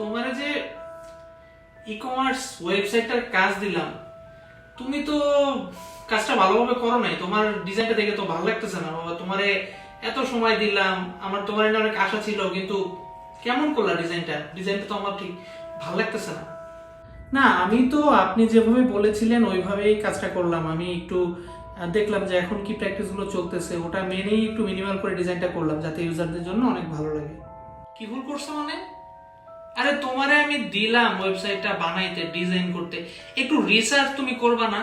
তোমার যে ই-কমার্স ওয়েবসাইটটার কাজ দিলাম, তুমি তো কাজটা ভালোভাবে করো নাই। তোমার ডিজাইনটা দেখে তো ভালো লাগতেছে না বাবা। তোমারে এত সময় দিলাম, আমার তোমার নিয়ে অনেক আশা ছিল, কিন্তু কেমন করলা ডিজাইনটা তো আমার ঠিক ভালো লাগতেছে না। না, আমি তো আপনি যেভাবে বলেছিলেন ওইভাবেই কাজটা করলাম। আমি একটু দেখলাম যে এখন কি প্র্যাকটিসগুলো চলতেছে, ওটা মেনেই একটু মিনিমাল করে ডিজাইনটা করলাম যাতে ইউজারদের জন্য অনেক ভালো লাগে। কি ভুল করছো মানে? আরে তোমারে আমি দিলাম ওয়েবসাইটটা বানাইতে, ডিজাইন করতে, একটু রিসার্চ তুমি করবা না?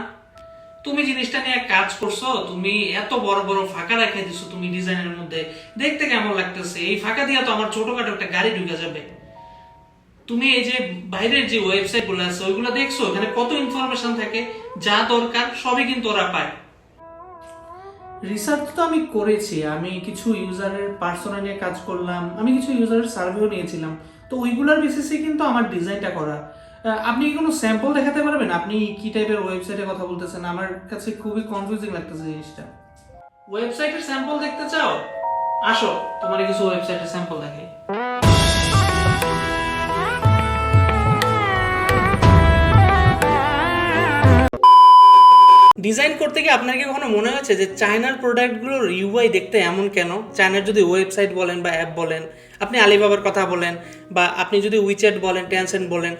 তুমি জিনিসটা নিয়ে কাজ করছো, তুমি এত বড় বড় ফাঁকা রেখে দিছো তুমি ডিজাইনের মধ্যে, দেখতে কেমন লাগতেছে? এই ফাঁকা দিয়ে তো আমার ছোটখাটো একটা গাড়ি ঢুকে যাবে। তুমি এই যে বাইরের যে ওয়েবসাইট গুলো আছে ওইগুলো দেখছো, এখানে কত ইনফরমেশন থাকে, যা দরকার সবই কিন্তু ওরা পায়। রিসার্চ তো আমি করেছি, আমি কিছু ইউজারের পার্সোনা নিয়ে কাজ করলাম, আমি কিছু ইউজারের সার্ভেও নিয়েছিলাম, তো ওইগুলোর বেসিসে কিন্তু আমার ডিজাইনটা করা। আপনি কি কোনো স্যাম্পল দেখাতে পারবেন? আপনি কি টাইপের ওয়েবসাইটে কথা বলতেছেন? আমার কাছে খুবই কনফিউজিং লাগতেছে জিনিসটা। ওয়েবসাইটের স্যাম্পল দেখতে চাও? আসো, তোমার কিছু ওয়েবসাইটের স্যাম্পল দেখাই। ডিজাইন করতে গিয়ে আপনার কি কখনো মনে হয়েছে যে চায়নার প্রোডাক্টগুলোর ইউআই দেখতে এমন কেন? চায়নার যদি ওয়েবসাইট বলেন বা অ্যাপ বলেন, আপনি আলিবাবার কথা বলেন, বা আপনি যদি উইচ্যাট বলেন, টেনসেন্ট বলেন,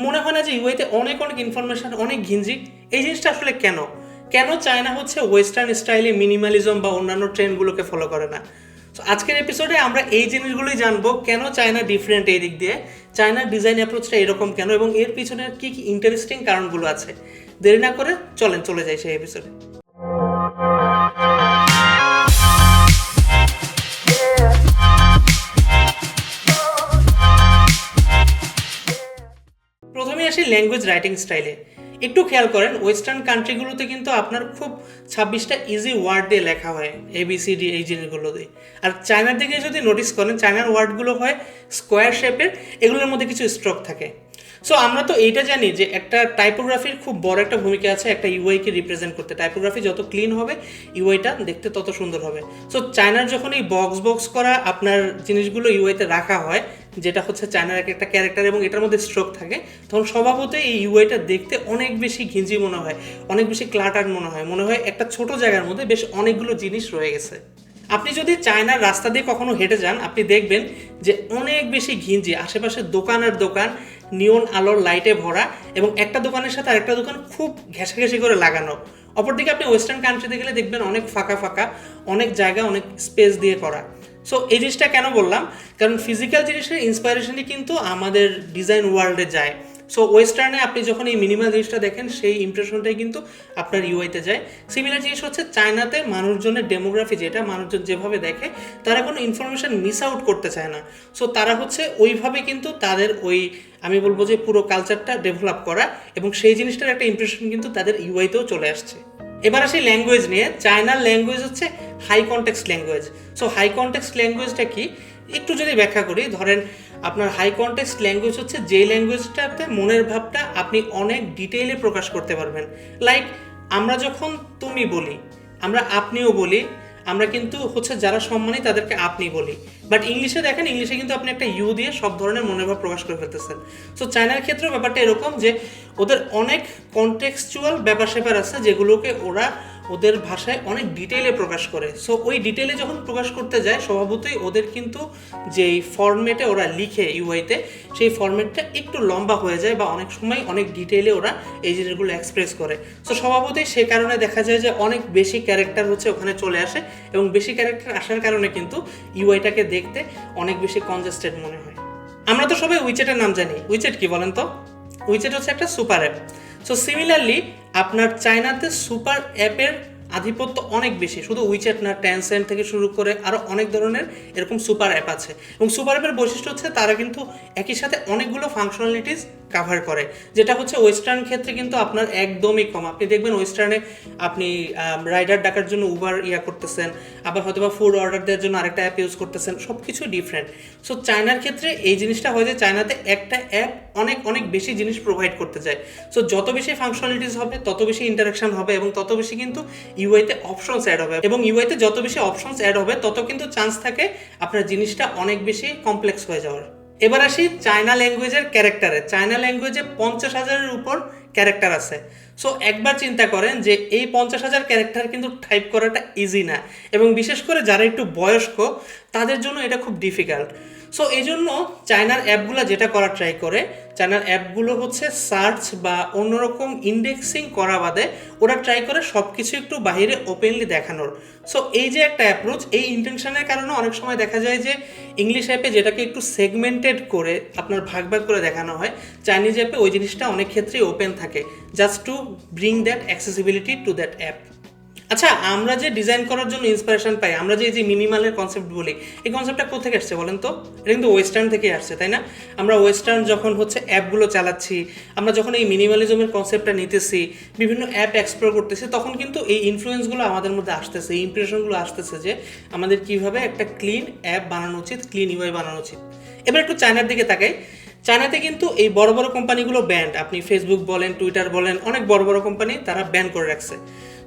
মনে হয় না যে ইউআইতে অনেক অনেক ইনফরমেশন, অনেক ঘিঞ্জি? এই জিনিসটা আসলে কেন? কেন চায়না হচ্ছে ওয়েস্টার্ন স্টাইলে মিনিমালিজম বা অন্যান্য ট্রেন্ডগুলোকে ফলো করে না? তো আজকের এপিসোডে আমরা এই জিনিসগুলোই জানবো, কেন চায়না ডিফারেন্ট এই দিক দিয়ে, চায়নার ডিজাইন অ্যাপ্রোচটা এরকম কেন, এবং এর পিছনে কি কি ইন্টারেস্টিং কারণগুলো আছে। দেরি না করে চলে যাই সেই এপিসোডে। প্রথমে আসি ল্যাঙ্গুয়েজ রাইটিং স্টাইলে। একটু খেয়াল করেন, ওয়েস্টার্ন কান্ট্রিগুলোতে কিন্তু আপনার খুব 26টা ইজি ওয়ার্ড দিয়ে লেখা হয়, ABCD এই জিনিসগুলো দিয়ে। আর চায়নার দিকে যদি নোটিস করেন, চায়নার ওয়ার্ডগুলো হয় স্কোয়ার শেপের, এগুলোর মধ্যে কিছু স্ট্রোক থাকে। সো আমরা তো এইটা জানি যে একটা টাইপোগ্রাফির খুব বড় একটা ভূমিকা আছে একটা ইউআইকে রিপ্রেজেন্ট করতে। টাইপোগ্রাফি যত ক্লিন হবে, ইউআইটা দেখতে তত সুন্দর হবে। সো চায়নার যখন এই বক্স করা আপনার জিনিসগুলো ইউআইতে রাখা হয়, যেটা হচ্ছে চায়নার একটা ক্যারেক্টার, এবং এটার মধ্যে স্ট্রোক থাকে, তখন স্বভাবতই এই ইউআইটা দেখতে অনেক বেশি ঘিঞ্জি মনে হয়, অনেক বেশি ক্লাটার মনে হয় একটা ছোট জায়গার মধ্যে বেশ অনেকগুলো জিনিস রয়ে গেছে। আপনি যদি চায়নার রাস্তা দিয়ে কখনো হেঁটে যান, আপনি দেখবেন যে অনেক বেশি ঘিঞ্জি, আশেপাশে দোকান আর দোকান, নিয়ন আলোর লাইটে ভরা, এবং একটা দোকানের সাথে আরেকটা দোকান খুব ঘেঁষাঘেঁষি করে লাগানো। অপরদিকে আপনি ওয়েস্টার্ন কান্ট্রিতে গেলে দেখবেন অনেক ফাঁকা, অনেক জায়গা, অনেক স্পেস দিয়ে করা। সো এই জিনিসটা কেন বললাম? কারণ ফিজিক্যাল জিনিসের ইন্সপাইরেশনই কিন্তু আমাদের ডিজাইন ওয়ার্ল্ডে যায়। সো ওয়েস্টার্নে আপনি যখন এই মিনিমাল জিনিসটা দেখেন, সেই ইমপ্রেশনটাই কিন্তু আপনার ইউআইতে যায়। সিমিলার জিনিস হচ্ছে চায়নাতে মানুষজনের ডেমোগ্রাফি, যেটা মানুষজন যেভাবে দেখে, তারা কোনো ইনফরমেশন মিস আউট করতে চায় না। সো তারা হচ্ছে ওইভাবে কিন্তু তাদের ওই, আমি বলবো যে পুরো কালচারটা ডেভেলপ করা, এবং সেই জিনিসটার একটা ইমপ্রেশন কিন্তু তাদের ইউআইতেও চলে আসছে। এবার আসি ল্যাঙ্গুয়েজ নিয়ে। চায়নার ল্যাঙ্গুয়েজ হচ্ছে high context language. So high context ল্যাঙ্গুয়েজটা কি একটু যদি ব্যাখ্যা করি, ধরেন আপনার হাই কনটেক্সট ল্যাঙ্গুয়েজ হচ্ছে যে ল্যাঙ্গুয়েজটাতে মনের ভাবটা আপনি অনেক ডিটেইলে প্রকাশ করতে পারবেন। লাইক আমরা যখন তুমি বলি, আমরা আপনিও বলি, আমরা কিন্তু হচ্ছে যারা সম্মানী তাদেরকে আপনি বলি, বাট ইংলিশে দেখেন, ইংলিশে কিন্তু আপনি একটা ইউ দিয়ে সব ধরনের মনের ভাব প্রকাশ করে ফেলতেছেন। সো চায়নার ক্ষেত্রেও ব্যাপারটা এরকম যে ওদের অনেক কনটেক্সচুয়াল ব্যাপার স্যাপার আছে, যেগুলোকে ওরা ওদের ভাষায় অনেক ডিটেইলে প্রকাশ করে। সো ওই ডিটেইলে যখন প্রকাশ করতে যায়, স্বভাবতই ওদের কিন্তু যেই ফরম্যাটে ওরা লিখে ইউআইতে, সেই ফরম্যাটটা একটু লম্বা হয়ে যায়, বা অনেক সময় অনেক ডিটেইলে ওরা এই জিনিসগুলো এক্সপ্রেস করে। সো স্বভাবতই সে কারণে দেখা যায় যে অনেক বেশি ক্যারেক্টার হচ্ছে ওখানে চলে আসে, এবং বেশি ক্যারেক্টার আসার কারণে কিন্তু ইউআইটাকে দেখতে অনেক বেশি কনজেস্টেড মনে হয়। আমরা তো সবাই উইচ্যাটের নাম জানি। উইচ্যাট কি বলেন তো? উইচ্যাট হচ্ছে একটা সুপার অ্যাপ। সো সিমিলারলি আপনার চায়নাতে সুপার অ্যাপের আধিপত্য অনেক বেশি। শুধু উইচ্যাট না, টেনসেন্ট থেকে শুরু করে আরও অনেক ধরনের এরকম সুপার অ্যাপ আছে, এবং সুপার অ্যাপের বৈশিষ্ট্য হচ্ছে তারা কিন্তু একই সাথে অনেকগুলো ফাংশনালিটিস কাভার করে, যেটা হচ্ছে ওয়েস্টার্ন ক্ষেত্রে কিন্তু আপনার একদমই কম। আপনি দেখবেন ওয়েস্টার্নে আপনি রাইডার ডাকার জন্য উবার করতেছেন, আবার হয়তো বা ফুড অর্ডার দেওয়ার জন্য আরেকটা অ্যাপ ইউজ করতেছেন, সব কিছু ডিফারেন্ট। সো চায়নার ক্ষেত্রে এই জিনিসটা হয় যে চায়নাতে একটা অ্যাপ অনেক বেশি জিনিস প্রোভাইড করতে চায়। সো যত বেশি ফাংশনালিটিস হবে, তত বেশি ইন্টারাকশন হবে, এবং তত বেশি কিন্তু ইউআইতে অপশনস অ্যাড হবে, এবং ইউআইতে যত বেশি অপশনস অ্যাড হবে, তত কিন্তু চান্স থাকে আপনার জিনিসটা অনেক বেশি কমপ্লেক্স হয়ে যাওয়ার। এবার আসি চায়না ল্যাঙ্গুয়েজের ক্যারেক্টারে। চায়না ল্যাঙ্গুয়েজে 50,000-এর উপর ক্যারেক্টার আছে। সো একবার চিন্তা করেন যে এই 50,000 ক্যারেক্টার কিন্তু টাইপ করাটা ইজি না, এবং বিশেষ করে যারা একটু বয়স্ক তাদের জন্য এটা খুব ডিফিকাল্ট। সো এই জন্য চায়নার অ্যাপগুলো যেটা করার ট্রাই করে, চায়নার অ্যাপগুলো হচ্ছে সার্চ বা অন্যরকম ইন্ডেক্সিং করা বাদে ওরা ট্রাই করে সব কিছু একটু বাইরে ওপেনলি দেখানোর। সো এই যে একটা অ্যাপ্রোচ, এই ইন্টেনশনের কারণে অনেক সময় দেখা যায় যে ইংলিশ অ্যাপে যেটাকে একটু সেগমেন্টেড করে আপনার ভাগ ভাগ করে দেখানো হয়, চাইনিজ অ্যাপে ওই জিনিসটা অনেক ক্ষেত্রেই ওপেন থাকে, just to bring that accessibility to that app. আচ্ছা, আমরা যে ডিজাইন করার জন্য ইন্সপিরেশন পাই, আমরা যে এই যে মিনিমালের কনসেপ্ট বলি, এই কনসেপ্টটা কোথেকে আসছে বলেন তো? এটা কিন্তু ওয়েস্টার্ন থেকে আসছে, তাই না? আমরা ওয়েস্টার্ন যখন হচ্ছে অ্যাপগুলো চালাচ্ছি, আমরা যখন এই মিনিমালিজমের কনসেপ্টটা নিতেছি, বিভিন্ন অ্যাপ এক্সপ্লোর করতেছি, তখন কিন্তু এই ইনফ্লুয়েন্সগুলো আমাদের মধ্যে আসতেছে, এই ইমপ্রেশনগুলো আসতেছে যে আমাদের কীভাবে একটা ক্লিন অ্যাপ বানানো উচিত, ক্লিন ইউআই বানানো উচিত। এবার একটু চায়নার দিকে তাকাই। চায়নাতে কিন্তু এই বড় বড় কোম্পানিগুলো ব্যান্ড, আপনি ফেসবুক বলেন, টুইটার বলেন, অনেক বড় বড় কোম্পানি তারা ব্যান করে রাখছে।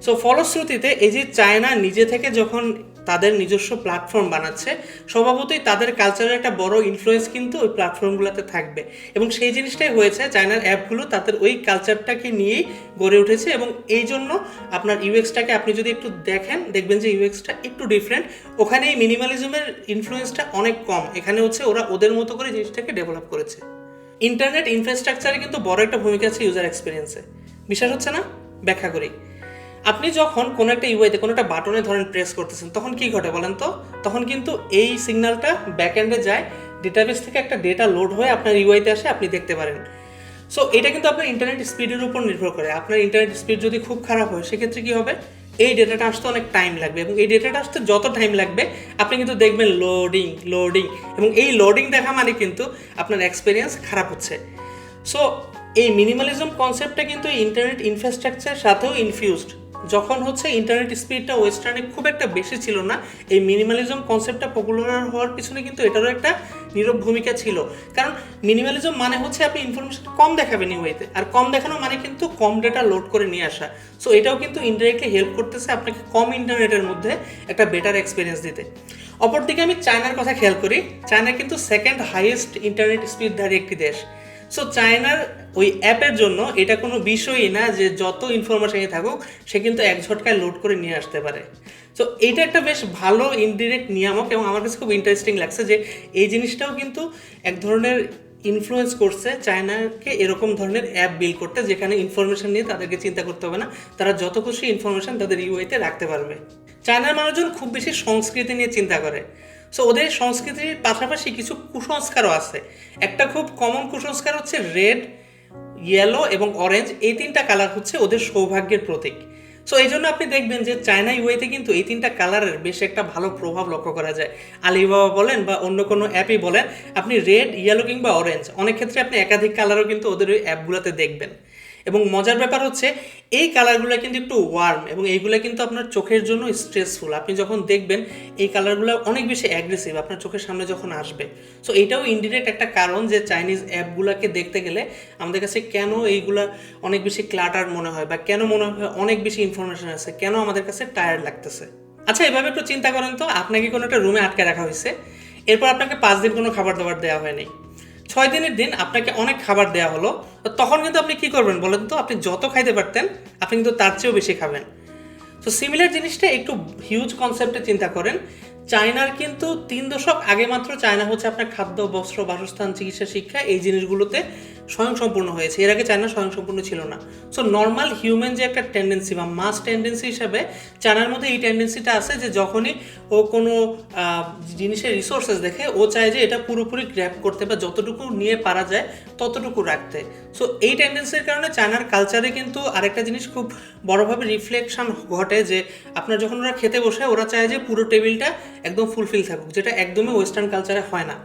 সো ফলশ্রুতিতে এই যে চায়না নিজে থেকে যখন তাদের নিজস্ব প্ল্যাটফর্ম বানাচ্ছে, স্বভাবতই তাদের কালচারের একটা বড় ইনফ্লুয়েন্স কিন্তু ওই প্ল্যাটফর্মগুলোতে থাকবে, এবং সেই জিনিসটাই হয়েছে চায়নার অ্যাপগুলো তাদের ওই কালচারটাকে নিয়েই গড়ে উঠেছে। এবং এই জন্য আপনার ইউএক্সটাকে আপনি যদি একটু দেখেন, দেখবেন যে ইউএক্সটা একটু ডিফারেন্ট। ওখানে এই মিনিমালিজমের ইনফ্লুয়েন্সটা অনেক কম, এখানে হচ্ছে ওরা ওদের মতো করে জিনিসটাকে ডেভেলপ করেছে। ইন্টারনেট ইনফ্রাস্ট্রাকচারে কিন্তু বড় একটা ভূমিকা আছে ইউজার এক্সপিরিয়েন্সে। বিশ্বাস হচ্ছে না? ব্যাখ্যা করি। আপনি যখন কোনো একটা ইউআইতে কোনো একটা বাটনে ধরেন প্রেস করতেছেন, তখন কি ঘটে বলেন তো? তখন কিন্তু এই সিগন্যালটা ব্যাকএন্ডে যায়, ডেটাবেস থেকে একটা ডেটা লোড হয়ে আপনার ইউআইতে আসে, আপনি দেখতে পারেন। সো এটা কিন্তু আপনার ইন্টারনেট স্পিডের উপর নির্ভর করে। আপনার ইন্টারনেট স্পিড যদি খুব খারাপ হয়, সেক্ষেত্রে কী হবে? এই ডেটাটা আসতে অনেক টাইম লাগবে, এবং এই ডেটাটা আসতে যত টাইম লাগবে আপনি কিন্তু দেখবেন লোডিং, এবং এই লোডিং দেখা মানে কিন্তু আপনার এক্সপিরিয়েন্স খারাপ হচ্ছে। সো এই মিনিমালিজম কনসেপ্টটা কিন্তু ইন্টারনেট ইনফ্রাস্ট্রাকচারের সাথেও ইনফিউজড। যখন হচ্ছে ইন্টারনেট স্পিডটা ওয়েস্টার্নে খুব একটা বেশি ছিল না, এই মিনিমালিজম কনসেপ্টটা পপুলার হওয়ার পিছনে কিন্তু এটারও একটা নীরব ভূমিকা ছিল। কারণ মিনিমালিজম মানে হচ্ছে আপনি ইনফরমেশন কম দেখাবেন ইউআইতে, আর কম দেখানো মানে কিন্তু কম ডেটা লোড করে নিয়ে আসা। সো এটাও কিন্তু ইনডাইরেক্টলি হেল্প করতেছে আপনাকে কম ইন্টারনেটের মধ্যে একটা বেটার এক্সপিরিয়েন্স দিতে। অপরদিকে আমি চায়নার কথা খেয়াল করি। চায়না কিন্তু সেকেন্ড হাইয়েস্ট ইন্টারনেট স্পিডধারী একটি দেশ। সো চায়নার ওই অ্যাপের জন্য এটা কোনো বিষয়ই না যে যত ইনফরমেশনই থাকুক সে কিন্তু এক ঝটকায় লোড করে নিয়ে আসতে পারে। সো এইটা একটা বেশ ভালো ইনডিরেক্ট নিয়ামক, এবং আমার কাছে খুব ইন্টারেস্টিং লাগছে যে এই জিনিসটাও কিন্তু এক ধরনের ইনফ্লুয়েন্স করছে চায়নাকে এরকম ধরনের অ্যাপ বিল্ড করতে, যেখানে ইনফরমেশন নিয়ে তাদেরকে চিন্তা করতে হবে না, তারা যত খুশি ইনফরমেশন তাদের ইউআইতে রাখতে পারবে। চায়নার মানুষজন খুব বেশি সংস্কৃতি নিয়ে চিন্তা করে। সো ওদের সংস্কৃতির পাশাপাশি কিছু কুসংস্কারও আছে। একটা খুব কমন কুসংস্কার হচ্ছে রেড, ইয়েলো এবং অরেঞ্জ, এই তিনটা কালার হচ্ছে ওদের সৌভাগ্যের প্রতীক। সো এই জন্য আপনি দেখবেন যে চায়না ইউআইতে কিন্তু এই তিনটা কালারের বেশ একটা ভালো প্রভাব লক্ষ্য করা যায়। আলিবাবা বলেন বা অন্য কোনো অ্যাপই বলেন, আপনি রেড, ইয়েলো কিংবা অরেঞ্জ, অনেক ক্ষেত্রে আপনি একাধিক কালারও কিন্তু ওদের ওই অ্যাপগুলোতে দেখবেন। এবং মজার ব্যাপার হচ্ছে এই কালারগুলো কিন্তু একটু ওয়ার্ম, এবং এইগুলো কিন্তু আপনার চোখের জন্য স্ট্রেসফুল। আপনি যখন দেখবেন এই কালারগুলো অনেক বেশি অ্যাগ্রেসিভ আপনার চোখের সামনে যখন আসবে। সো এটাও ইনডিরেক্ট একটা কারণ যে চাইনিজ অ্যাপগুলোকে দেখতে গেলে আমাদের কাছে কেন এইগুলা অনেক বেশি ক্লাটার মনে হয়, বা কেন মনে হয় অনেক বেশি ইনফরমেশন আছে, কেন আমাদের কাছে টায়ার্ড লাগতেছে। আচ্ছা, এভাবে একটু চিন্তা করেন তো, আপনাকে কোনো একটা রুমে আটকে রাখা হয়েছে, এরপর আপনাকে 5 দিন কোনো খাবার দাবার দেওয়া হয়নি, 6 দিনের দিন আপনাকে অনেক খাবার দেওয়া হলো, তখন কিন্তু আপনি কি করবেন বলেন তো? আপনি যত খাইতে পারতেন আপনি কিন্তু তার চেয়েও বেশি খাবেন। তো সিমিলার জিনিসটা একটু হিউজ কনসেপ্টে চিন্তা করেন। চায়নার কিন্তু 3 দশক আগে মাত্র চায়না হচ্ছে আপনার খাদ্য, বস্ত্র, বাসস্থান, চিকিৎসা, শিক্ষা এই জিনিসগুলোতে স্বয়ংসম্পূর্ণ হয়েছে। এর আগে চায়না স্বয়ংসম্পূর্ণ ছিল না। সো নর্মাল হিউম্যান যে একটা টেন্ডেন্সি বা মাস টেন্ডেন্সি হিসাবে চায়নার মধ্যে এই টেন্ডেন্সিটা আছে যে যখনই ও কোনো জিনিসের রিসোর্সেস দেখে ও চায় যে এটা পুরোপুরি গ্র্যাব করতে বা যতটুকু নিয়ে পারা যায় ততটুকু রাখতে। সো এই টেন্ডেন্সির কারণে চায়নার কালচারে কিন্তু আরেকটা জিনিস খুব বড়োভাবে রিফ্লেকশন ঘটে, যে আপনার যখন ওরা খেতে বসে ওরা চায় যে পুরো টেবিলটা একদম ফুলফিল থাকুক, যেটা একদমই ওয়েস্টার্ন কালচারে হয় না।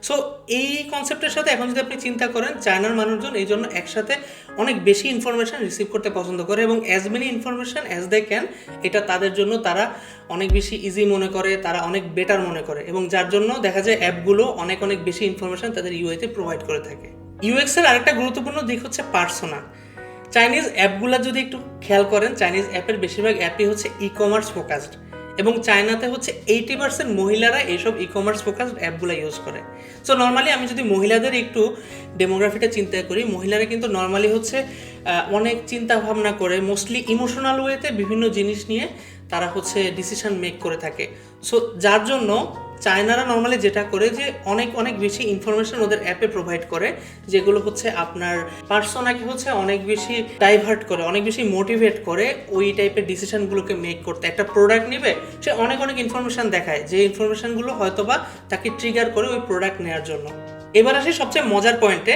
সো এই কনসেপ্টের সাথে এখন যদি আপনি চিন্তা করেন, চায়নার মানুষজন এই জন্য একসাথে অনেক বেশি ইনফরমেশান রিসিভ করতে পছন্দ করে, এবং as many information as they can, এটা তাদের জন্য তারা অনেক বেশি ইজি মনে করে, তারা অনেক বেটার মনে করে, এবং যার জন্য দেখা যায় অ্যাপগুলো অনেক বেশি ইনফরমেশান তাদের ইউআইতে প্রোভাইড করে থাকে। ইউএক্সের আরেকটা গুরুত্বপূর্ণ দিক হচ্ছে পার্সোনা। চাইনিজ অ্যাপগুলো যদি একটু খেয়াল করেন, চাইনিজ অ্যাপের বেশিরভাগ অ্যাপই হচ্ছে ই কমার্স ফোকাসড, এবং চায়নাতে হচ্ছে 80% মহিলারা এইসব ই কমার্স ফোকাসড অ্যাপগুলো ইউজ করে। সো নর্মালি আমি যদি মহিলাদের একটু ডেমোগ্রাফিটা চিন্তা করি, মহিলারা কিন্তু নর্মালি হচ্ছে অনেক চিন্তা ভাবনা করে, মোস্টলি ইমোশনাল ওয়েতে বিভিন্ন জিনিস নিয়ে তারা হচ্ছে ডিসিশন মেক করে থাকে। সো যার জন্য চায়নারা নর্মালি যেটা করে যে অনেক অনেক বেশি ইনফরমেশন ওদের অ্যাপে প্রোভাইড করে, যেগুলো হচ্ছে আপনার পার্সোনাকে হচ্ছে অনেক বেশি ডাইভার্ট করে, অনেক বেশি মোটিভেট করে ওই টাইপের ডিসিশনগুলোকে মেক করতে। একটা প্রোডাক্ট নেবে, সে অনেক অনেক ইনফরমেশন দেখায়, যে ইনফরমেশনগুলো হয়তোবা তাকে ট্রিগার করে ওই প্রোডাক্ট নেওয়ার জন্য। এবার আসি সবচেয়ে মজার পয়েন্টে।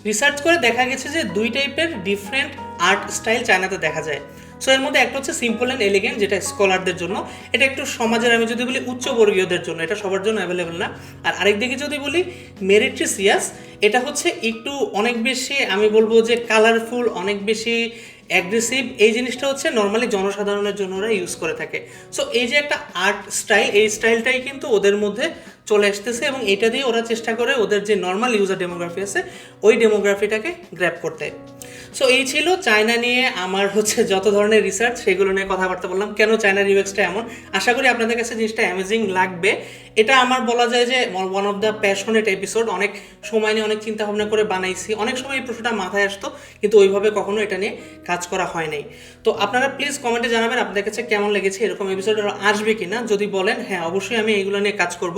রিসার্চ করে দেখা গেছে যে 2 টাইপের ডিফারেন্ট আর্ট স্টাইল চায়নাতে দেখা যায়। সো এর মধ্যে একটা হচ্ছে সিম্পল অ্যান্ড এলিগেন্ট, যেটা স্কলারদের জন্য, এটা একটু সমাজের, আমি যদি বলি উচ্চবর্গীয়দের জন্য, এটা সবার জন্য অ্যাভেলেবেল না। আর আরেক দিকে যদি বলি মেরিট্রিসিয়াস, এটা হচ্ছে একটু অনেক বেশি, আমি বলবো যে কালারফুল, অনেক বেশি অ্যাগ্রেসিভ। এই জিনিসটা হচ্ছে নর্মালি জনসাধারণের জন্য ওরা ইউজ করে থাকে। সো এই যে একটা আর্ট স্টাইল, এই স্টাইলটাই কিন্তু ওদের মধ্যে চলে আসতেছে, এবং এটা দিয়ে ওরা চেষ্টা করে ওদের যে নর্মাল ইউজার ডেমোগ্রাফি আছে ওই ডেমোগ্রাফিটাকে গ্র্যাব করতে। সো এই ছিল চায়না নিয়ে আমার হচ্ছে যত ধরনের রিসার্চ, সেগুলো নিয়ে কথাবার্তা বললাম, কেন চায়নার ইউএক্সটা এমন। আশা করি আপনাদের কাছে জিনিসটা অ্যামেজিং লাগবে। এটা আমার বলা যায় যে one of the passionate episode. অনেক সময় নিয়ে অনেক চিন্তা ভাবনা করে বানাইছি, অনেক সময় এই প্রশ্নটা মাথায় আসতো, কিন্তু ওইভাবে কখনো এটা নিয়ে কাজ করা হয় নাই। তো আপনারা প্লিজ কমেন্টে জানাবেন আপনাদের কাছে কেমন লেগেছে, এরকম এপিসোড আসবে কিনা। যদি বলেন হ্যাঁ অবশ্যই আমি এইগুলো নিয়ে কাজ করব।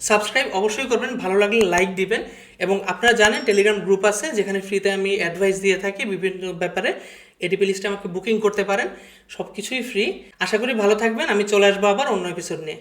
সাবস্ক্রাইব অবশ্যই করবেন, ভালো লাগলে লাইক দিবেন, এবং আপনারা জানেন টেলিগ্রাম গ্রুপ আছে যেখানে ফ্রিতে আমি অ্যাডভাইস দিয়ে থাকি বিভিন্ন ব্যাপারে। এটিপি লিস্টে আমাকে বুকিং করতে পারেন, সব কিছুই ফ্রি। আশা করি ভালো থাকবেন, আমি চলে আসবো আবার অন্য এপিসোড নিয়ে।